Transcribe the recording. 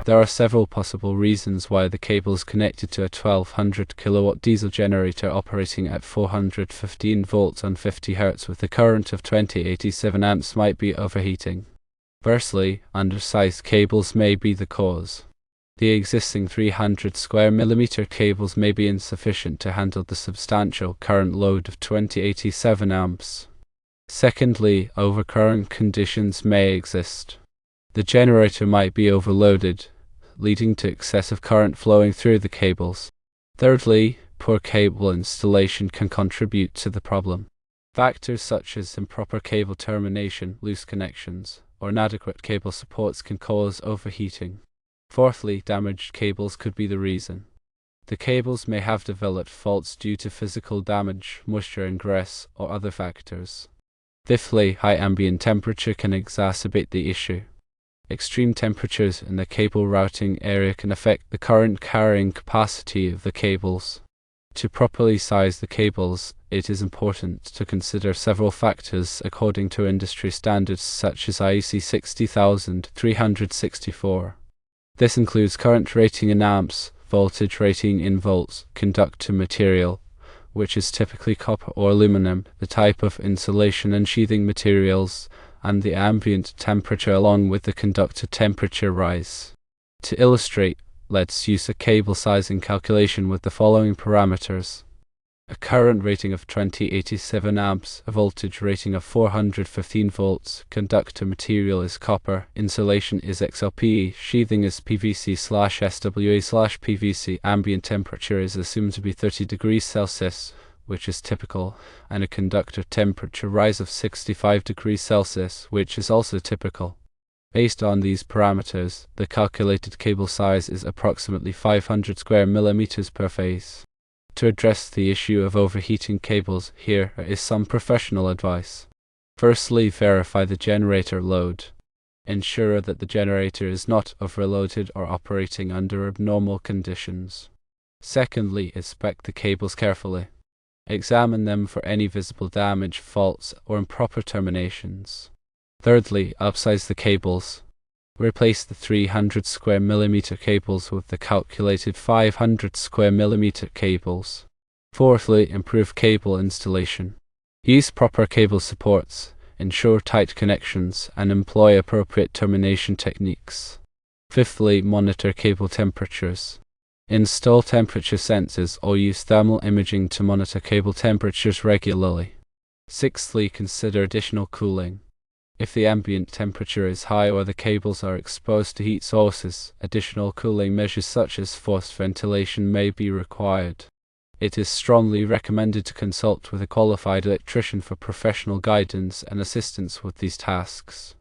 There are several possible reasons why the cable is connected to a 1200 kilowatt diesel generator operating at 415 volts on 50 Hz with a current of 2087 amps might be overheating. Firstly, undersized cables may be the cause. The existing 300 square millimeter cables may be insufficient to handle the substantial current load of 2087 amps. Secondly, overcurrent conditions may exist. The generator might be overloaded, leading to excessive current flowing through the cables. Thirdly, poor cable installation can contribute to the problem. Factors such as improper cable termination, loose connections, or inadequate cable supports can cause overheating. Fourthly, damaged cables could be the reason. The cables may have developed faults due to physical damage, moisture ingress, or other factors. Fifthly, high ambient temperature can exacerbate the issue. Extreme temperatures in the cable routing area can affect the current carrying capacity of the cables. To properly size the cables, it is important to consider several factors according to industry standards such as IEC 60364. This includes current rating in amps, voltage rating in volts, conductor material, which is typically copper or aluminum, the type of insulation and sheathing materials, and the ambient temperature along with the conductor temperature rise. To illustrate, let's use a cable sizing calculation with the following parameters. A current rating of 2087 amps, a voltage rating of 415 volts, conductor material is copper, insulation is XLPE, sheathing is PVC/SWA/PVC, ambient temperature is assumed to be 30 degrees Celsius, which is typical, and a conductor temperature rise of 65 degrees Celsius, which is also typical. Based on these parameters, the calculated cable size is approximately 500 square millimeters per phase. To address the issue of overheating cables, here is some professional advice. Firstly, verify the generator load. Ensure that the generator is not overloaded or operating under abnormal conditions. Secondly, inspect the cables carefully. Examine them for any visible damage, faults, or improper terminations. Thirdly, upsize the cables. Replace the 300 square millimeter cables with the calculated 500 square millimeter cables. Fourthly, improve cable installation. Use proper cable supports, ensure tight connections, and employ appropriate termination techniques. Fifthly, monitor cable temperatures. Install temperature sensors or use thermal imaging to monitor cable temperatures regularly. Sixthly, consider additional cooling. If the ambient temperature is high or the cables are exposed to heat sources, additional cooling measures such as forced ventilation may be required. It is strongly recommended to consult with a qualified electrician for professional guidance and assistance with these tasks.